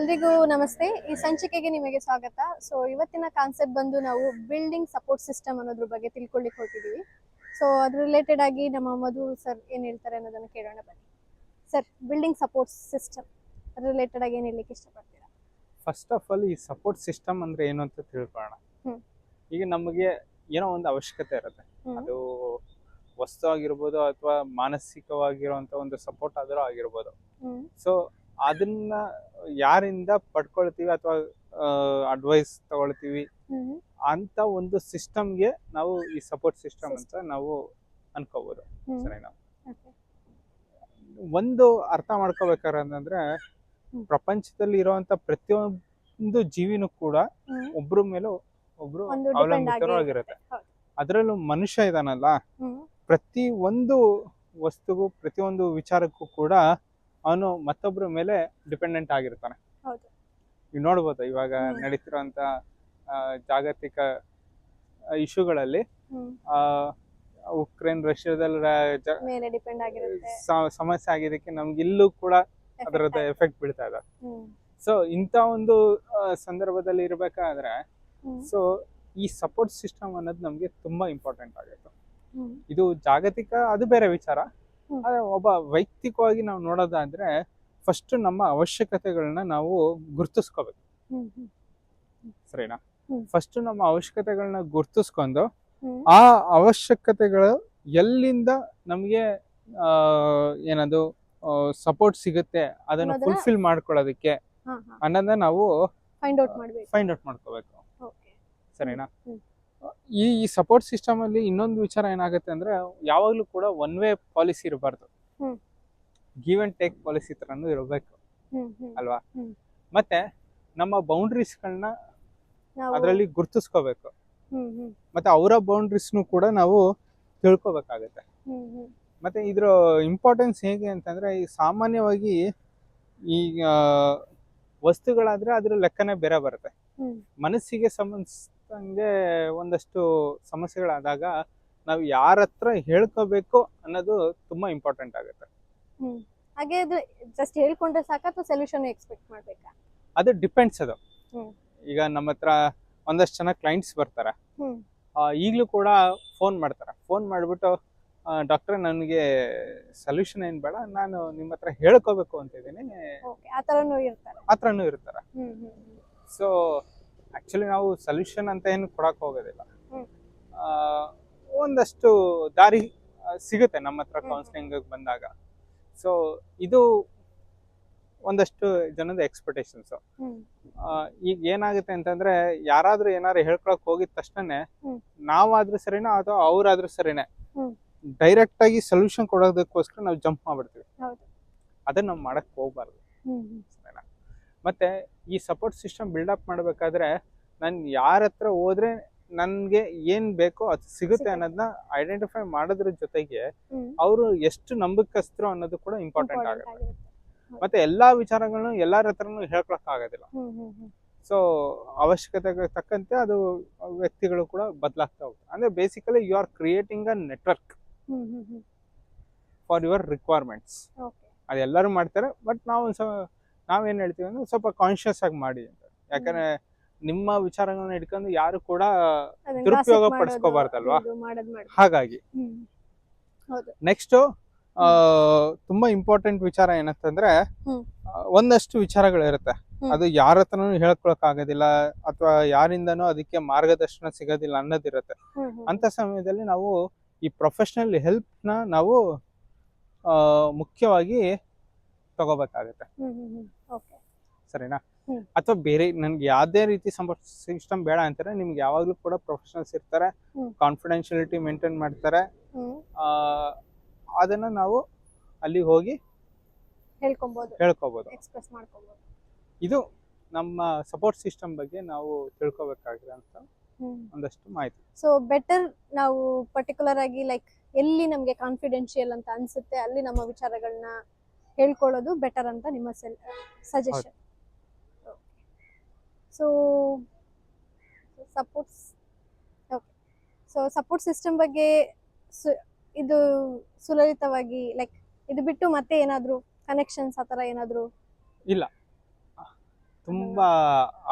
ಎಲ್ರಿಗೂ ನಮಸ್ತೆ. ಈ ಸಂಚಿಕೆಗೆ ನಿಮಗೆ ಸ್ವಾಗತ. ಸೊ ಇವತ್ತಿನ ಕಾನ್ಸೆಪ್ಟ್ ಬಂದು ನಾವು ಬಿಲ್ಡಿಂಗ್ ಸಪೋರ್ಟ್ ಸಿಸ್ಟಮ್ ಅನ್ನೋದ್ರ ಬಗ್ಗೆ ತಿಳ್ಕೊಳ್ಳಿಕ್ಕೆ ಹೊರಟಿದ್ದೀವಿ. ಸೊ ಅದ್ರ ರಿಲೇಟೆಡ್ ಆಗಿ ನಮ್ಮ ಮಧು ಸರ್ ಏನ್ ಹೇಳ್ತಾರೆ ಅನ್ನೋದನ್ನ ಕೇಳೋಣ ಬನ್ನಿ. Sir, building support system related ಆಗಿ ಏನ್ ಹೇಳಲಿಕ್ಕೆ ಇಷ್ಟಪಡ್ತೀರಾ? ಫಸ್ಟ್ ಆಫ್ ಆಲ್ ಈ ಸಪೋರ್ಟ್ ಸಿಸ್ಟಮ್ ಅಂದ್ರೆ ಏನು ಅಂತ ತಿಳ್ಕೊಳ್ಳೋಣ. ಈಗ ನಮಗೆ ಏನೋ ಒಂದು ಅವಶ್ಯಕತೆ ಇರುತ್ತೆ. ಅದು ವಸ್ತು ಆಗಿರ್ಬೋದು ಅಥವಾ ಮಾನಸಿಕವಾಗಿರುವಂತ ಒಂದು ಸಪೋರ್ಟ್ ಆದರೂ ಆಗಿರ್ಬೋದು. ಸೊ ಅದನ್ನ ಯಾರಿಂದ ಪಡ್ಕೊಳ್ತೀವಿ ಅಥವಾ ಅಡ್ವೈಸ್ ತಗೊಳ್ತೀವಿ ಅಂತ ಒಂದು ಸಿಸ್ಟಮ್ಗೆ ನಾವು ಈ ಸಪೋರ್ಟ್ ಸಿಸ್ಟಮ್ ಅಂತ ನಾವು ಅನ್ಕೋಬಹುದು. ಸರಿನಾ? ಒಂದು ಅರ್ಥ ಮಾಡ್ಕೋಬೇಕಾದ್ರೆ ಪ್ರಪಂಚದಲ್ಲಿ ಇರುವಂತ ಪ್ರತಿಯೊಂದು ಜೀವಿನೂ ಕೂಡ ಒಬ್ರ ಮೇಲೆ ಒಬ್ರು ಅವಲಂಬಿತರಾಗಿರುತ್ತೆ. ಅದರಲ್ಲೂ ಮನುಷ್ಯ ಇದಾನಲ್ಲ, ಪ್ರತಿ ಒಂದು ವಸ್ತುಗೂ ಪ್ರತಿಯೊಂದು ವಿಚಾರಕ್ಕೂ ಕೂಡ ಅವನು ಮತ್ತೊಬ್ಬರ ಮೇಲೆ ಡಿಪೆಂಡೆಂಟ್ ಆಗಿರ್ತಾನೆ. ನೀವು ನೋಡ್ಬೋದು ಇವಾಗ ನಡೀತಿರುವಂತ ಜಾಗತಿಕ ಇಶ್ಯೂಗಳಲ್ಲಿ ಉಕ್ರೇನ್ ರಷ್ಯಾದಲ್ಲಿ ಸಮಸ್ಯೆ ಆಗಿದ್ದಕ್ಕೆ ನಮ್ಗೆ ಇಲ್ಲೂ ಕೂಡ ಅದರದ ಎಫೆಕ್ಟ್ ಬೀಳ್ತಾ ಇದೆ. ಸೊ ಇಂಥ ಒಂದು ಸಂದರ್ಭದಲ್ಲಿ ಇರ್ಬೇಕಾದ್ರೆ ಸೊ ಈ ಸಪೋರ್ಟ್ ಸಿಸ್ಟಮ್ ಅನ್ನೋದು ನಮ್ಗೆ ತುಂಬಾ ಇಂಪಾರ್ಟೆಂಟ್ ಆಗುತ್ತೆ. ಇದು ಜಾಗತಿಕ ಅದು ಬೇರೆ ವಿಚಾರ. ಆದ್ರೆ ಒಬ್ಬ ವೈಯಕ್ತಿಕವಾಗಿ ನಾವು ನೋಡೋದಾದ್ರೆ ಫಸ್ಟ್ ನಮ್ಮ ಅವಶ್ಯಕತೆಗಳನ್ನ ನಾವು ಗುರ್ತಿಸ್ಕೋಬೇಕು. ಸರಿನಾ? ಫಸ್ಟ್ ನಮ್ಮ ಅವಶ್ಯಕತೆಗಳನ್ನ ಗುರ್ತಿಸ್ಕೊಂಡು ಆ ಅವಶ್ಯಕತೆಗಳು ಎಲ್ಲಿಂದ ನಮ್ಗೆ ಏನದು ಸಪೋರ್ಟ್ ಸಿಗುತ್ತೆ ಅದನ್ನ ಫುಲ್ಫಿಲ್ ಮಾಡ್ಕೊಳ್ಳೋದಕ್ಕೆ ಅನ್ನೋದನ್ನ ನಾವು ಫೈಂಡ್ ಔಟ್ ಮಾಡ್ಕೋಬೇಕು. ಸರಿನಾ? ಈ ಸಪೋರ್ಟ್ ಸಿಸ್ಟಮ್ ಅಲ್ಲಿ ಇನ್ನೊಂದು ವಿಚಾರ ಏನಾಗುತ್ತೆ ಅಂದ್ರೆ ಯಾವಾಗ್ಲೂ ಕೂಡ ಒನ್ ವೇ ಪಾಲಿಸಿ ಇರಬಾರ್ದು. ಗಿವ್ ಅಂಡ್ ಟೇಕ್ ಪಾಲಿಸಿ ತರನು ಇರಬೇಕು ಅಲ್ವಾ? ಮತ್ತೆ ನಮ್ಮ ಬೌಂಡ್ರೀಸ್ಗಳನ್ನ ಅದರಲ್ಲಿ ಗುರ್ತಿಸ್ಕೋಬೇಕು. ಮತ್ತೆ ಅವರ ಬೌಂಡ್ರೀಸ್ನು ಕೂಡ ನಾವು ತಿಳ್ಕೊಬೇಕಾಗತ್ತೆ. ಮತ್ತೆ ಇದ್ರ ಇಂಪಾರ್ಟೆನ್ಸ್ ಹೇಗೆ ಅಂತಂದ್ರೆ ಈ ಸಾಮಾನ್ಯವಾಗಿ ಈಗ ವಸ್ತುಗಳಾದ್ರೆ ಅದ್ರ ಲೆಕ್ಕನೇ ಬೇರೆ ಬರುತ್ತೆ. ಮನಸ್ಸಿಗೆ ಸಂಬಂಧಿಸಿದಂಗೆ ಒಂದಷ್ಟು ಸಮಸ್ಯೆಗಳಾದಾಗ ನಾವು ಯಾರ ಹತ್ರ ಹೇಳ್ಕೋಬೇಕು ಅನ್ನೋದು ತುಂಬಾ ಇಂಪಾರ್ಟೆಂಟ್ ಆಗುತ್ತೆ. ಹಾಗೆ ಅದು ಜಸ್ಟ್ ಹೇಳ್ಕೊಂಡ್ರೆ ಸಾಕ ಅಥವಾ ಸೊಲ್ಯೂಷನ್ ಎಕ್ಸ್ಪೆಕ್ಟ್ ಮಾಡ್ಬೇಕಾ? ಅದು ಡಿಪೆಂಡ್ಸ್. ಅದು ಈಗ ನಮ್ಮ ಹತ್ರ ಒಂದಷ್ಟು ಜನ ಕ್ಲೈಂಟ್ಸ್ ಬರ್ತಾರೆ, ಈಗಲೂ ಕೂಡ ಫೋನ್ ಮಾಡ್ತಾರೆ. ಫೋನ್ ಮಾಡ್ಬಿಟ್ಟು ಡಾಕ್ಟ್ರೆ ನನಗೆ ಸೊಲ್ಯೂಷನ್ ಏನ್ ಬೇಡ, ನಾನು ನಿಮ್ಮ ಹತ್ರ ಹೇಳ್ಕೋಬೇಕು ಅಂತ ಇದ್ದೀನಿ, ಆ ಥರನೂ ಇರ್ತಾರೆ. ಸೊ ಆಕ್ಚುಲಿ ನಾವು ಸೊಲ್ಯೂಷನ್ ಅಂತ ಏನು ಕೊಡಕ್ ಹೋಗೋದಿಲ್ಲ. ಒಂದಷ್ಟು ದಾರಿ ಸಿಗುತ್ತೆ ನಮ್ಮ ಹತ್ರ ಕೌನ್ಸಿಲಿಂಗ್ ಬಂದಾಗ. ಸೊ ಇದು ಒಂದಷ್ಟು ಜನದ ಎಕ್ಸ್ಪೆಕ್ಟೇಷನ್ಸ್. ಈಗ ಏನಾಗುತ್ತೆ ಅಂತಂದ್ರೆ ಯಾರಾದ್ರೂ ಏನಾದ್ರು ಹೇಳ್ಕೊಳಕ್ ಹೋಗಿದ ತಕ್ಷಣ ನಾವಾದ್ರೂ ಸರಿನಾ ಅಥವಾ ಅವ್ರಾದ್ರೂ ಸರಿನೇ ಡೈರೆಕ್ಟ್ ಆಗಿ ಸೊಲ್ಯೂಷನ್ ಕೊಡೋದಕ್ಕೋಸ್ಕರ ನಾವು ಜಂಪ್ ಮಾಡ್ಬಿಡ್ತೀವಿ. ಅದನ್ನ ನಾವು ಮಾಡಕ್ ಹೋಗ್ಬಾರ್ದು. ಸರಿನಾ? ಮತ್ತೆ ಈ ಸಪೋರ್ಟ್ ಸಿಸ್ಟಮ್ ಬಿಲ್ಡಪ್ ಮಾಡ್ಬೇಕಾದ್ರೆ ನಾನು ಯಾರ ಹತ್ರ ಹೋದ್ರೆ ನನ್ಗೆ ಏನ್ ಬೇಕೋ ಅದು ಸಿಗುತ್ತೆ ಅನ್ನೋದನ್ನ ಐಡೆಂಟಿಫೈ ಮಾಡೋದ್ರ ಜೊತೆಗೆ ಅವರು ಎಷ್ಟು ನಂಬಿಕಸ್ತರು ಅನ್ನೋದು ಕೂಡ ಇಂಪಾರ್ಟೆಂಟ್ ಆಗುತ್ತೆ. ಮತ್ತೆ ಎಲ್ಲಾ ವಿಚಾರಗಳನ್ನು ಎಲ್ಲಾರ ಹತ್ರನು ಹೇಳ್ಕೊಳಕ್ ಆಗೋದಿಲ್ಲ. ಸೊ ಅವಶ್ಯಕತೆಗೆ ತಕ್ಕಂತೆ ಅದು ವ್ಯಕ್ತಿಗಳು ಕೂಡ ಬದಲಾಗ್ತಾ ಹೋಗುತ್ತೆ. ಅಂದ್ರೆ basically you are creating a network for your requirements. ಅದೆಲ್ಲರೂ ಮಾಡ್ತಾರೆ, ಬಟ್ ನಾವೇನ್ ಹೇಳ್ತೀವಿ ಅಂದ್ರೆ ಸ್ವಲ್ಪ ಕಾನ್ಶಿಯಸ್ ಆಗಿ ಮಾಡಿ ಅಂತ. ಯಾಕಂದ್ರೆ ನಿಮ್ಮ ವಿಚಾರಗಳನ್ನ ಇಟ್ಕೊಂಡು ಯಾರು ಕೂಡ ದುರುಪಯೋಗ ಪಡಿಸ್ಕೋಬಾರ್ದಲ್ವಾ? ಹಾಗಾಗಿ ನೆಕ್ಸ್ಟ್ ತುಂಬಾ ಇಂಪಾರ್ಟೆಂಟ್ ವಿಚಾರ ಏನಂತಂದ್ರೆ ಒಂದಷ್ಟು ವಿಚಾರಗಳಿರುತ್ತೆ, ಅದು ಯಾರ ಹತ್ರನೂ ಹೇಳ್ಕೊಳಕ್ ಆಗೋದಿಲ್ಲ ಅಥವಾ ಯಾರಿಂದನೂ ಅದಕ್ಕೆ ಮಾರ್ಗದರ್ಶನ ಸಿಗೋದಿಲ್ಲ ಅನ್ನೋದಿರುತ್ತೆ. ಅಂತ ಸಮಯದಲ್ಲಿ ನಾವು ಈ ಪ್ರೊಫೆಷನಲ್ ಹೆಲ್ಪ್ ನ ನಾವು ಮುಖ್ಯವಾಗಿ ತಗೋಬೇಕಾಗತ್ತೆ. ಸರಿನಾ? ಅಥವಾ ಬೇರೆ ನನ್ಗೆ ಯಾವ್ದೇ ರೀತಿ ಸಪೋರ್ಟ್ ಸಿಸ್ಟಮ್ ಬೇಡ ಅಂತಾರೆ, ನಿಮ್ಗೆ ಯಾವಾಗ್ಲೂ ಕೂಡ ಪ್ರೊಫೆಷನಲ್ಸ್ ಇರ್ತಾರೆ, ಕಾನ್ಫಿಡೆನ್ಶಿಯಲಿಟಿ ಮೇಂಟೈನ್ ಮಾಡ್ತಾರೆ. ಅದನ್ನ ನಾವು ಅಲ್ಲಿ ಹೋಗಿ ಹೇಳ್ಕೋಬಹುದು, ಎಕ್ಸ್‌ಪ್ರೆಸ್ ಮಾಡ್ಕೋಬಹುದು. ಇದು ನಮ್ಮ ಸಪೋರ್ಟ್ ಸಿಸ್ಟಮ್ ಬಗ್ಗೆ ನಾವು ತಿಳ್ಕೊಬೇಕಾಗಿರೋಂತ ಒಂದಷ್ಟು ಮಾಹಿತಿ. ಸೊ ಬೆಟರ್ ನಾವು ಪರ್ಟಿಕ್ಯುಲರ್ ಆಗಿ ಲೈಕ್ ಎಲ್ಲಿ ನಮ್ಗೆ ಕಾನ್ಫಿಡೆನ್ಶಿಯಲ್ ಅಂತ ಅನ್ಸುತ್ತೆ ಅಲ್ಲಿ ನಮ್ಮ ವಿಚಾರಗಳನ್ನ ಹೇಳ್ಕೊಳ್ಳೋದು ಬೆಟರ್ ಅಂತ ನಿಮ್ಮ ಸಜೆಷನ್. ಸೊ ಸಪೋರ್ಟ್ ಸಿಸ್ಟಮ್ ಬಗ್ಗೆ ಇದು ಸುಲಲಿತವಾಗಿ ಲೈಕ್ ಇದು ಬಿಟ್ಟು ಮತ್ತೆ ಏನಾದ್ರು ಕನೆಕ್ಷನ್ಸ್ ಆ ತರ ಏನಾದ್ರು ಇಲ್ಲ. ತುಂಬಾ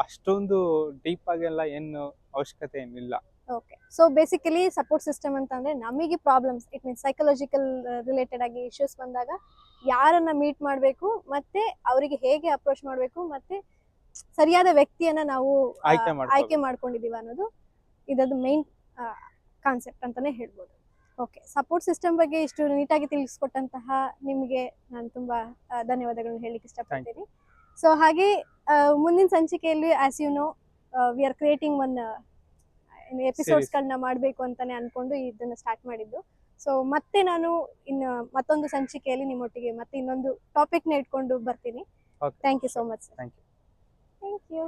ಅಷ್ಟೊಂದು ಡೀಪ್ ಆಗೆಲ್ಲ ಏನು ಅವಶ್ಯಕತೆ ಏನಿಲ್ಲ. Okay, so basically support system ಅಂತಂದ್ರೆ ನಮಗೆ problems, it means psychological related ಆಗಿ ಇಶ್ಯೂಸ್ ಬಂದಾಗ ಯಾರನ್ನ ಮೀಟ್ ಮಾಡಬೇಕು, ಮತ್ತೆ ಅವರಿಗೆ ಹೇಗೆ ಅಪ್ರೋಚ್ ಮಾಡಬೇಕು, ಮತ್ತೆ ಸರಿಯಾದ ವ್ಯಕ್ತಿಯನ್ನ ನಾವು ಆಯ್ಕೆ ಮಾಡ್ಕೊಂಡಿದೀವಿ ಅನ್ನೋದು ಇದೊಂದು ಮೇನ್ ಕಾನ್ಸೆಪ್ಟ್ ಅಂತಾನೆ ಹೇಳ್ಬೋದು. ಓಕೆ, ಸಪೋರ್ಟ್ ಸಿಸ್ಟಮ್ ಬಗ್ಗೆ ಇಷ್ಟು ನೀಟಾಗಿ ತಿಳಿಸ್ಕೊಟ್ಟಂತಹ ನಿಮಗೆ ನಾನು ತುಂಬಾ ಧನ್ಯವಾದಗಳನ್ನ ಹೇಳಲಿಕ್ಕೆ ಇಷ್ಟಪಡ್ತೀನಿ. ಸೊ ಹಾಗೆ ಮುಂದಿನ ಸಂಚಿಕೆಯಲ್ಲಿ as you know we are creating one episodes ಗಳನ್ನ ಮಾಡಬೇಕು ಅಂತಾನೆ ಅನ್ಕೊಂಡು ಇದನ್ನ ಸ್ಟಾರ್ಟ್ ಮಾಡಿದ್ದು. ಸೊ ಮತ್ತೆ ನಾನು ಇನ್ನು ಮತ್ತೊಂದು ಸಂಚಿಕೆಯಲ್ಲಿ ನಿಮ್ಮೊಟ್ಟಿಗೆ ಮತ್ತೆ ಇನ್ನೊಂದು ಟಾಪಿಕ್ ನ ಇಟ್ಕೊಂಡು ಬರ್ತೀನಿ. Thank you so much. Thank you. Thank you.